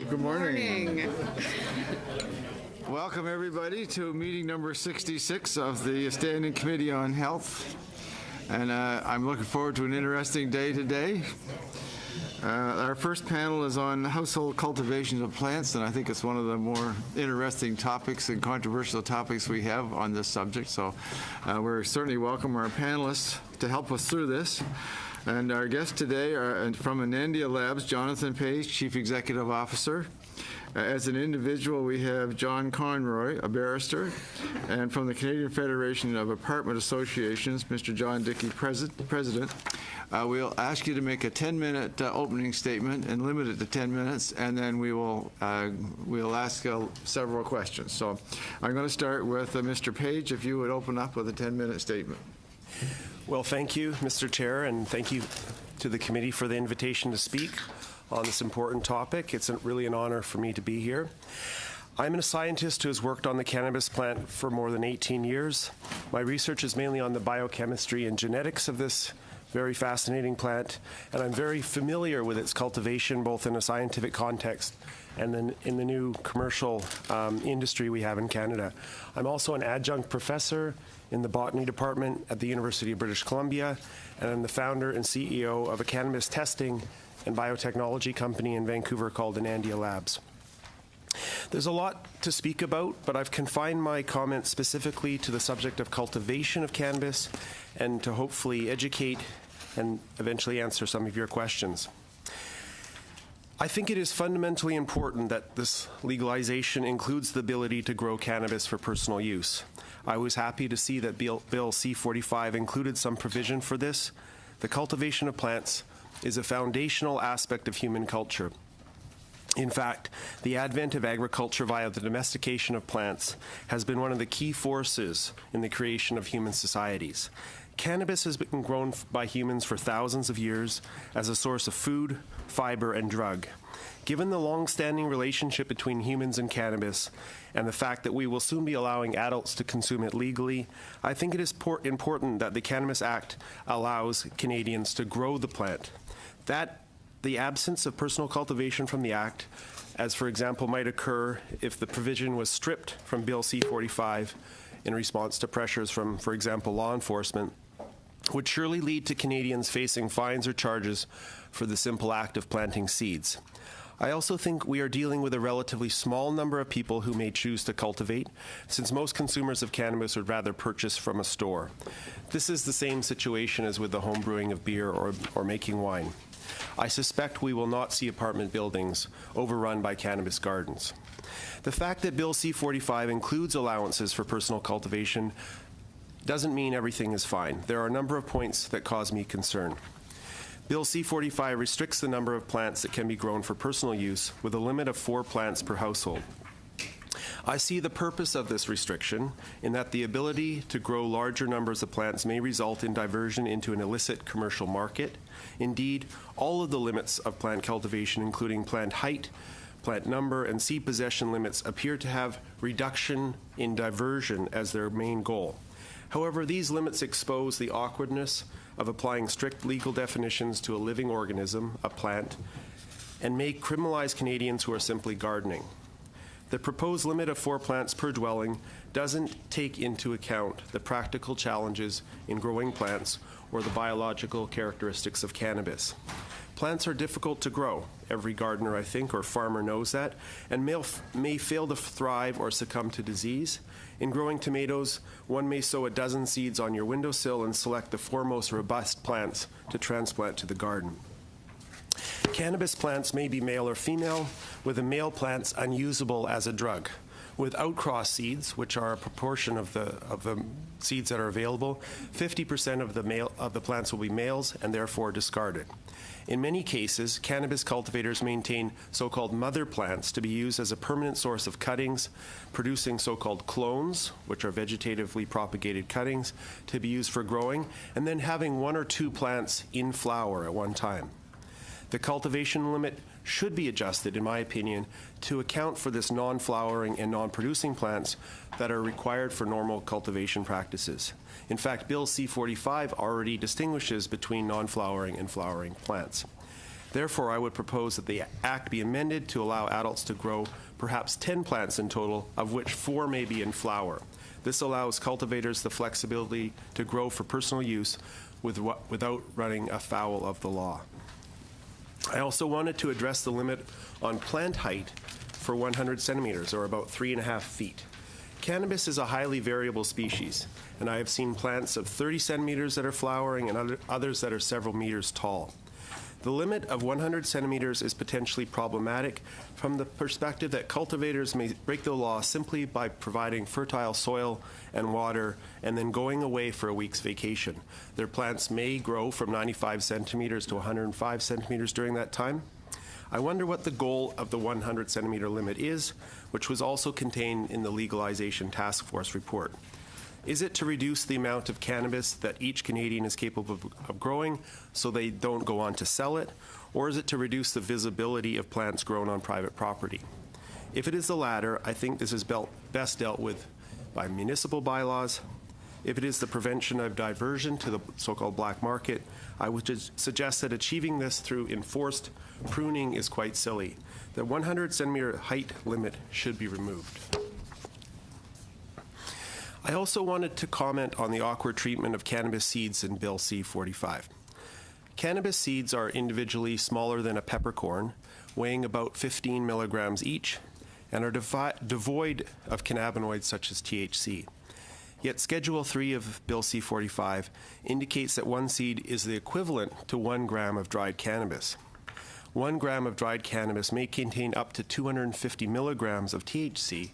Good morning. Welcome, everybody, to meeting number 66 of the Standing Committee on Health. And I'm looking forward to an interesting day today. Our first panel is on household cultivation of plants, and I think it's one of the more interesting topics and controversial topics we have on this subject. So we're certainly welcome our panelists to help us through this. And our guests today are from Anandia Labs, Jonathan Page, Chief Executive Officer. As an individual, we have John Conroy, a barrister, and from the Canadian Federation of Apartment Associations, Mr. John Dickey, President. We'll ask you to make a 10-minute opening statement and limit it to 10 minutes, and then we'll ask several questions. So I'm going to start with Mr. Page, if you would open up with a 10-minute statement. Well, thank you, Mr. Chair, and thank you to the committee for the invitation to speak on this important topic. It's really an honor for me to be here. I'm a scientist who has worked on the cannabis plant for more than 18 years. My research is mainly on the biochemistry and genetics of this very fascinating plant, and I'm very familiar with its cultivation, both in a scientific context and then in the new commercial industry we have in Canada. I'm also an adjunct professor in the botany department at the University of British Columbia, and I'm the founder and CEO of a cannabis testing and biotechnology company in Vancouver called Anandia Labs. There's a lot to speak about, but I've confined my comments specifically to the subject of cultivation of cannabis and to hopefully educate and eventually answer some of your questions. I think it is fundamentally important that this legalization includes the ability to grow cannabis for personal use. I was happy to see that Bill C-45 included some provision for this. The cultivation of plants is a foundational aspect of human culture. In fact, the advent of agriculture via the domestication of plants has been one of the key forces in the creation of human societies. Cannabis has been grown by humans for thousands of years as a source of food, fiber, and drug. Given the long-standing relationship between humans and cannabis, and the fact that we will soon be allowing adults to consume it legally, I think it is important that the Cannabis Act allows Canadians to grow the plant. That the absence of personal cultivation from the Act, as for example might occur if the provision was stripped from Bill C-45 in response to pressures from, for example, law enforcement, would surely lead to Canadians facing fines or charges for the simple act of planting seeds. I also think we are dealing with a relatively small number of people who may choose to cultivate, since most consumers of cannabis would rather purchase from a store. This is the same situation as with the home brewing of beer or making wine. I suspect we will not see apartment buildings overrun by cannabis gardens. The fact that Bill C-45 includes allowances for personal cultivation doesn't mean everything is fine. There are a number of points that cause me concern. Bill C-45 restricts the number of plants that can be grown for personal use with a limit of 4 plants per household. I see the purpose of this restriction in that the ability to grow larger numbers of plants may result in diversion into an illicit commercial market. Indeed, all of the limits of plant cultivation, including plant height, plant number, and seed possession limits, appear to have reduction in diversion as their main goal. However, these limits expose the awkwardness of applying strict legal definitions to a living organism, a plant, and may criminalize Canadians who are simply gardening. The proposed limit of 4 plants per dwelling doesn't take into account the practical challenges in growing plants or the biological characteristics of cannabis. Plants are difficult to grow. Every gardener, I think, or farmer knows that, and may fail to thrive or succumb to disease. In growing tomatoes, one may sow a dozen seeds on your windowsill and select the 4 most robust plants to transplant to the garden. Cannabis plants may be male or female, with the male plants unusable as a drug. With outcross seeds, which are a proportion of the seeds that are available, 50% of the plants will be males and therefore discarded. In many cases, cannabis cultivators maintain so-called mother plants to be used as a permanent source of cuttings, producing so-called clones, which are vegetatively propagated cuttings, to be used for growing, and then having 1 or 2 plants in flower at one time. The cultivation limit should be adjusted, in my opinion, to account for this non-flowering and non-producing plants that are required for normal cultivation practices. In fact, Bill C-45 already distinguishes between non-flowering and flowering plants. Therefore, I would propose that the Act be amended to allow adults to grow perhaps 10 plants in total, of which 4 may be in flower. This allows cultivators the flexibility to grow for personal use without running afoul of the law. I also wanted to address the limit on plant height for 100 centimeters, or about 3.5 feet. Cannabis is a highly variable species, and I have seen plants of 30 centimeters that are flowering and others that are several meters tall. The limit of 100 centimeters is potentially problematic from the perspective that cultivators may break the law simply by providing fertile soil and water and then going away for a week's vacation. Their plants may grow from 95 centimeters to 105 centimeters during that time. I wonder what the goal of the 100 centimeter limit is, which was also contained in the Legalization Task Force report. Is it to reduce the amount of cannabis that each Canadian is capable of growing so they don't go on to sell it? Or is it to reduce the visibility of plants grown on private property? If it is the latter, I think this is best dealt with by municipal bylaws. If it is the prevention of diversion to the so-called black market, I would suggest that achieving this through enforced pruning is quite silly. The 100 centimeter height limit should be removed. I also wanted to comment on the awkward treatment of cannabis seeds in Bill C-45. Cannabis seeds are individually smaller than a peppercorn, weighing about 15 milligrams each, and are devoid of cannabinoids such as THC. Yet Schedule 3 of Bill C-45 indicates that one seed is the equivalent to 1 gram of dried cannabis. 1 gram of dried cannabis may contain up to 250 milligrams of THC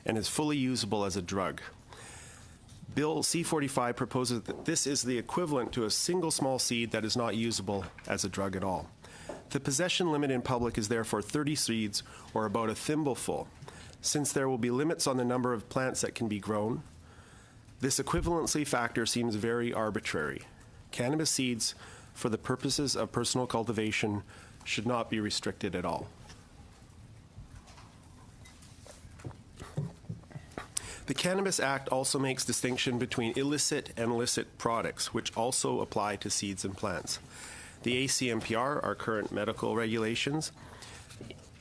and is fully usable as a drug. Bill C-45 proposes that this is the equivalent to a single small seed that is not usable as a drug at all. The possession limit in public is therefore 30 seeds, or about a thimbleful. Since there will be limits on the number of plants that can be grown, this equivalency factor seems very arbitrary. Cannabis seeds, for the purposes of personal cultivation, should not be restricted at all. The Cannabis Act also makes distinction between illicit and licit products, which also apply to seeds and plants. The ACMPR, our current medical regulations,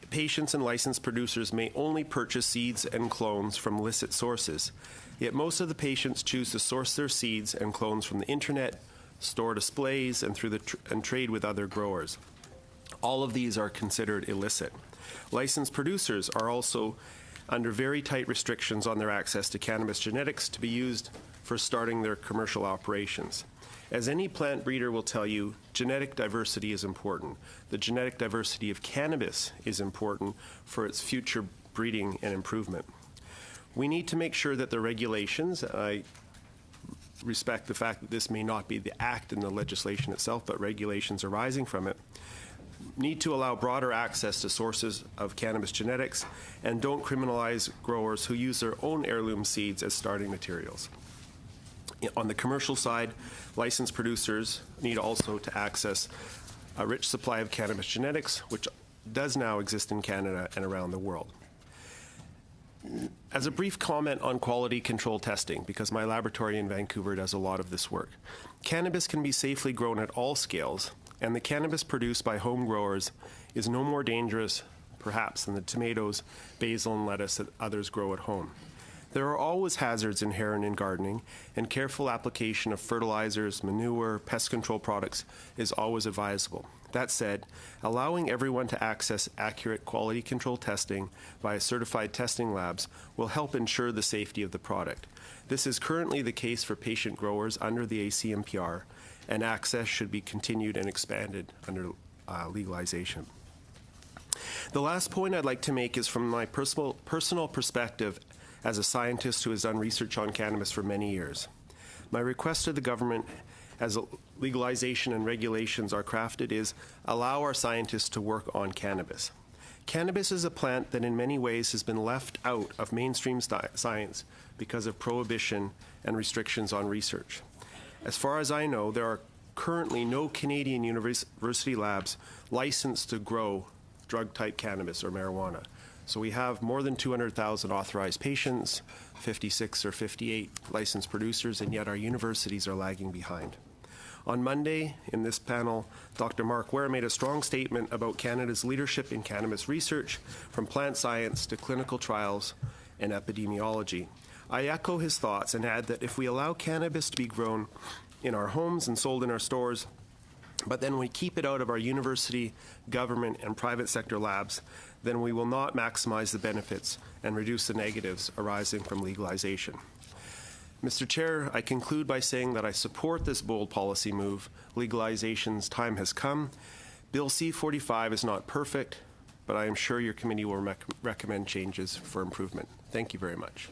patients and licensed producers may only purchase seeds and clones from licit sources, yet most of the patients choose to source their seeds and clones from the internet, store displays, and through and trade with other growers. All of these are considered illicit. Licensed producers are also under very tight restrictions on their access to cannabis genetics to be used for starting their commercial operations. As any plant breeder will tell you, genetic diversity is important. The genetic diversity of cannabis is important for its future breeding and improvement. We need to make sure that the regulations, I respect the fact that this may not be the act in the legislation itself, but regulations arising from it, need to allow broader access to sources of cannabis genetics and don't criminalize growers who use their own heirloom seeds as starting materials. On the commercial side, licensed producers need also to access a rich supply of cannabis genetics, which does now exist in Canada and around the world. As a brief comment on quality control testing, because my laboratory in Vancouver does a lot of this work, cannabis can be safely grown at all scales, and the cannabis produced by home growers is no more dangerous, perhaps, than the tomatoes, basil, and lettuce that others grow at home. There are always hazards inherent in gardening, and careful application of fertilizers, manure, pest control products is always advisable. That said, allowing everyone to access accurate quality control testing via certified testing labs will help ensure the safety of the product. This is currently the case for patient growers under the ACMPR, and access should be continued and expanded under legalization. The last point I'd like to make is from my personal perspective as a scientist who has done research on cannabis for many years. My request to the government, as legalization and regulations are crafted, is allow our scientists to work on cannabis. Cannabis is a plant that in many ways has been left out of mainstream science because of prohibition and restrictions on research. As far as I know, there are currently no Canadian university labs licensed to grow drug-type cannabis or marijuana. So we have more than 200,000 authorized patients, 56 or 58 licensed producers, and yet our universities are lagging behind. On Monday, in this panel, Dr. Mark Ware made a strong statement about Canada's leadership in cannabis research, from plant science to clinical trials and epidemiology. I echo his thoughts and add that if we allow cannabis to be grown in our homes and sold in our stores, but then we keep it out of our university, government, and private sector labs, then we will not maximize the benefits and reduce the negatives arising from legalization. Mr. Chair, I conclude by saying that I support this bold policy move. Legalization's time has come. Bill C-45 is not perfect, but I am sure your committee will recommend changes for improvement. Thank you very much.